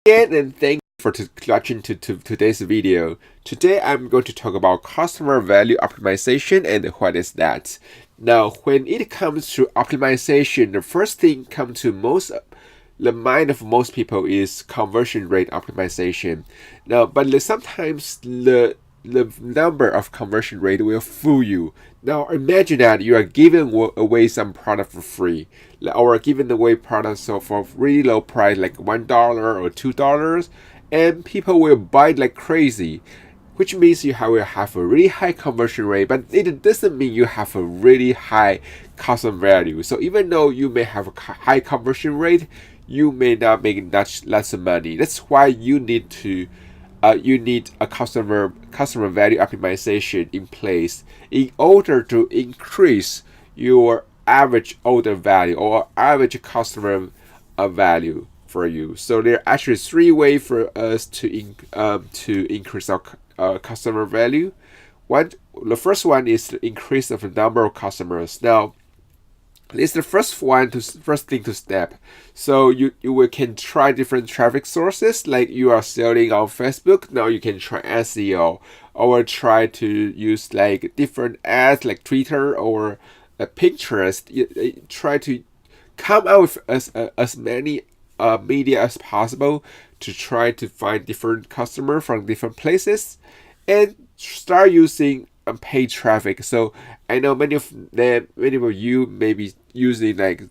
Again, and thank you for watching to today's video. Today I'm going to talk about customer value optimization and what is that. Now, when it comes to optimization, the first thing come to the mind of most people is conversion rate optimization. Now, but sometimes the number of conversion rate will fool you. Now imagine that you are giving away some product for free, or giving away products for really low price, like $1 or $2, and people will buy it like crazy, which means will have a really high conversion rate, but it doesn't mean you have a really high customer value. So even though you may have a high conversion rate, you may not make much less money. That's why you need a customer value optimization in place in order to increase your average order value or average customer value for you. So there are actually three ways for us to increase our customer value. The first one is to increase the number of customers. Now, it's the first thing to step. So you can try different traffic sources, like you are selling on Facebook. Now you can try SEO, or try to use like different ads like Twitter or Pinterest. Try to come out with as many media as possible to try to find different customers from different places, and start using paid traffic. So I know many of you may be using like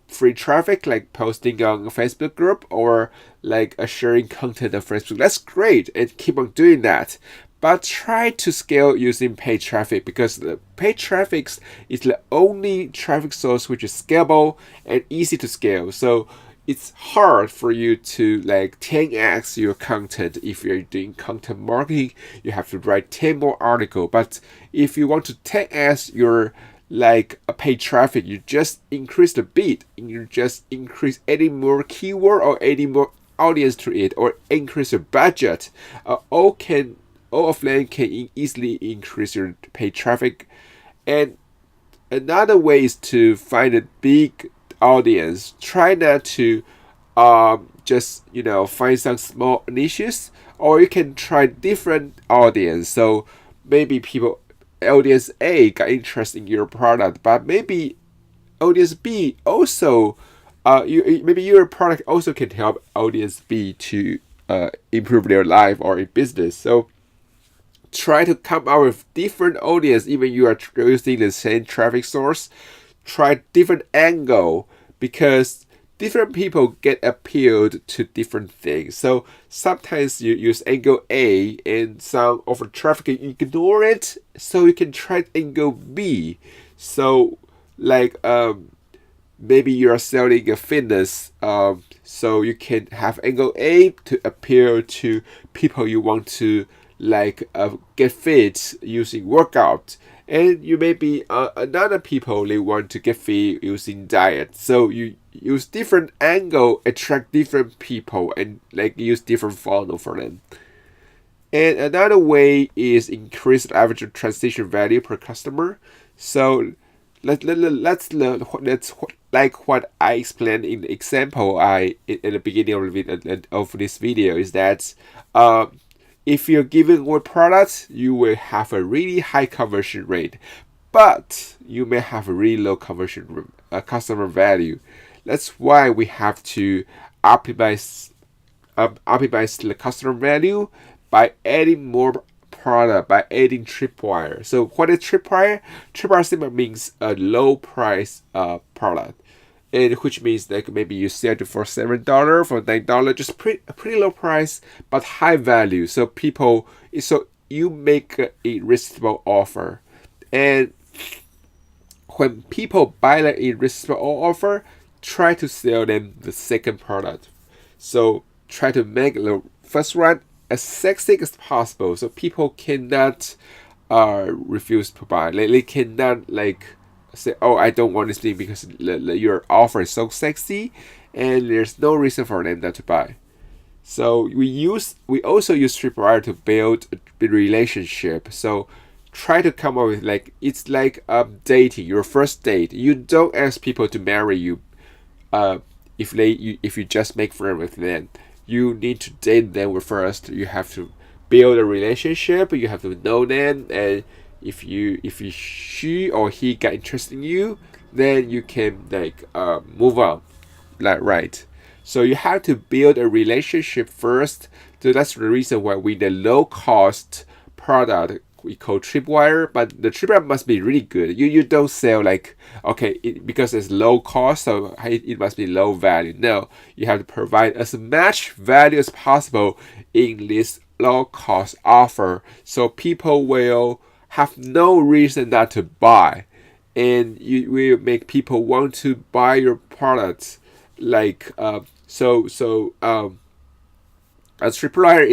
free traffic, like posting on a Facebook group, or like sharing content on Facebook. That's great, and keep on doing that. But try to scale using paid traffic, because the paid traffic is the only traffic source which is scalable and easy to scale. So it's hard for you to like 10x your content. If you're doing content marketing, you have to write 10 more articles. But if you want to 10x your like a paid traffic, you just increase the bid, you just increase adding more keyword or adding more audience to it, or increase your budget. All of them can easily increase your paid traffic. And another way is to find a big audience. Try not to just find some small niches, or you can try different audience. So maybe audience A got interest in your product, but maybe audience B also maybe your product also can help audience B to improve their life or in business. So try to come out with different audience. Even you are using the same traffic source, try different angle, because different people get appealed to different things. So sometimes you use angle A and some of the traffic ignore it, so you can try angle B. So like maybe you are selling a fitness, so you can have angle A to appeal to people you want to like get fit using workout, and you may be another people they want to get fit using diet. So you use different angle, attract different people, and like use different funnel for them. And another way is increase the average transaction value per customer. So let's like what I explained in the example in the beginning of this video, is that if you're giving away products, you will have a really high conversion rate, but you may have a really low customer value. That's why we have to optimize the customer value by adding more product, by adding tripwire. So what is tripwire? Tripwire simply means a low price product, and which means like maybe you sell it for $7, for $9, just a pretty low price but high value. So you make a irresistible offer, and when people buy that irresistible offer, try to sell them the second product. So try to make the first one as sexy as possible, so people cannot refuse to buy. They cannot like say, oh, I don't want this thing because your offer is so sexy, and there's no reason for them not to buy. So we also use tripwire to build a relationship. So try to come up with like, it's like dating, your first date. You don't ask people to marry you if you just make friends with them. you need to date them first. You have to build a relationship. You have to know them, and if she or he got interested in you, then you can move on, like, right. So you have to build a relationship first. So that's the reason why we the low cost product we call Tripwire, but the Tripwire must be really good. You don't sell because it's low cost, so it must be low value. No, you have to provide as much value as possible in this low cost offer, so people will have no reason not to buy, and you will make people want to buy your products. A tripwire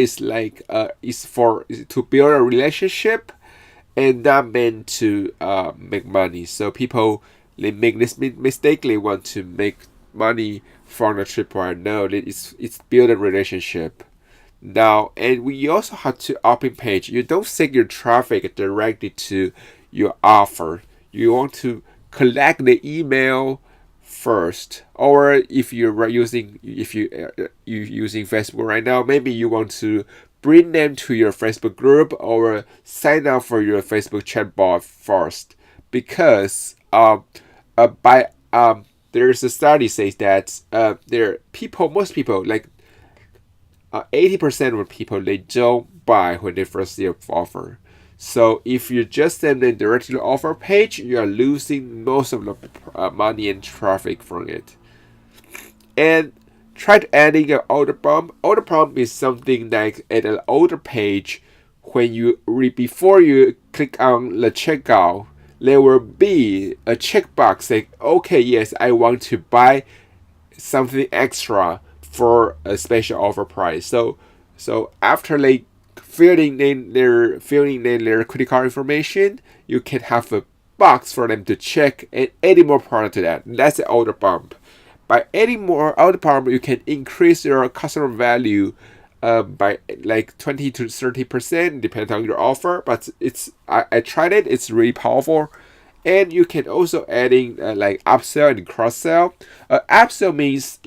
is to build a relationship and not meant to make money. So people, they make this mistake. They want to make money from the tripwire. No, it's build a relationship. Now, and we also have to open page. You don't send your traffic directly to your offer. You want to collect the email first, or if you're using Facebook right now, maybe you want to bring them to your Facebook group or sign up for your Facebook chatbot first, because there's a study says that most people, like 80% of people, they don't buy when they first see an offer. So if you just send them directly to the offer page, you are losing most of the money and traffic from it. And try to adding an order bump. Order bump is something like at an order page, when you before you click on the checkout, there will be a checkbox saying, okay, yes, I want to buy something extra for a special offer price. So after they filling in their credit card information, you can have a box for them to check and adding more product to that. That's the order bump. By adding more order bump, you can increase your customer value by like 20 to 30%, depending on your offer. But I tried it; it's really powerful. And you can also adding like upsell and cross sell. Upsell means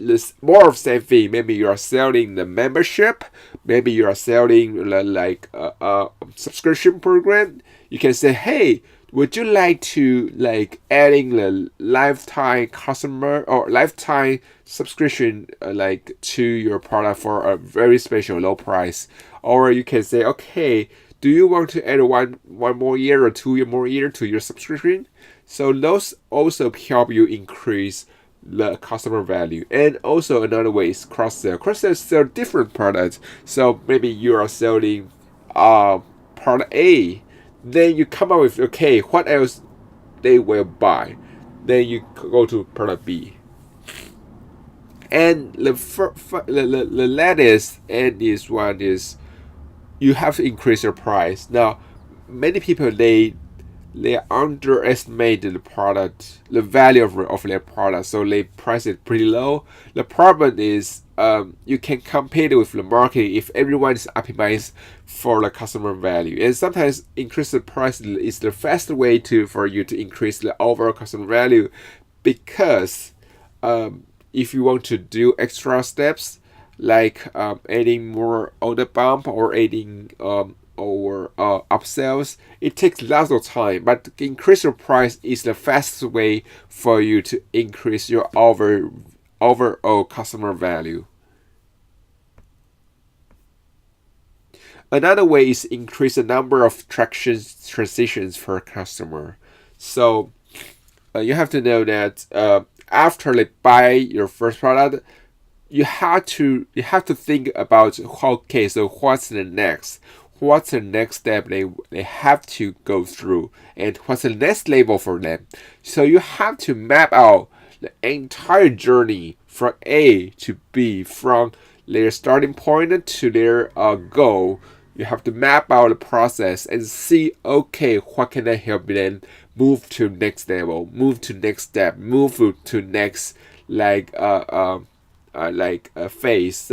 more of same thing. Maybe you are selling the membership. Maybe you are selling a subscription program. You can say, hey, would you like to adding the lifetime customer or lifetime subscription to your product for a very special low price? Or you can say, okay, do you want to add one more year or 2 more year to your subscription? So those also help you increase the customer value. And also another way is cross sell. Cross sell sell different products. So maybe you are selling product A, then you come up with, okay, what else they will buy. Then you go to product B. And the latest and this one is, you have to increase your price. Now, many people they underestimate the value of their product, so they price it pretty low. The problem is you can compete with the market if everyone is optimized for the customer value, and sometimes increase the price is the fast way for you to increase the overall customer value, because if you want to do extra steps like adding more order bump or adding upsells, it takes lots of time, but increase your price is the fastest way for you to increase your overall customer value. Another way is increase the number of transitions per customer. So you have to know that after they buy your first product, you have to think about, okay, so what's the next step they have to go through, and what's the next level for them. So you have to map out the entire journey from A to B, from their starting point to their goal. You have to map out the process and see, okay, what can I help them move to next level, move to next step, move to next phase.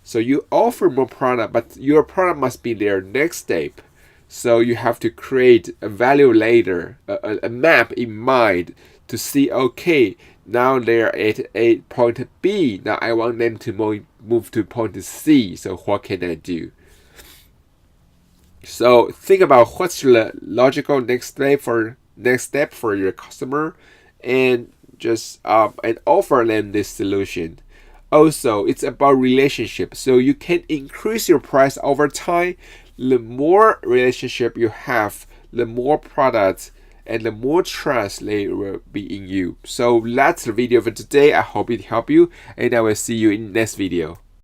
So you offer more product, but your product must be their next step. So you have to create a value ladder, a map in mind to see, okay, now they're at point B. Now I want them to move to point C. So what can I do? So think about what's the logical next step for your customer, and just and offer them this solution. Also, it's about relationship. So you can increase your price over time. The more relationship you have, the more products and the more trust they will be in you. So that's the video for today. I hope it helped you, and I will see you in the next video.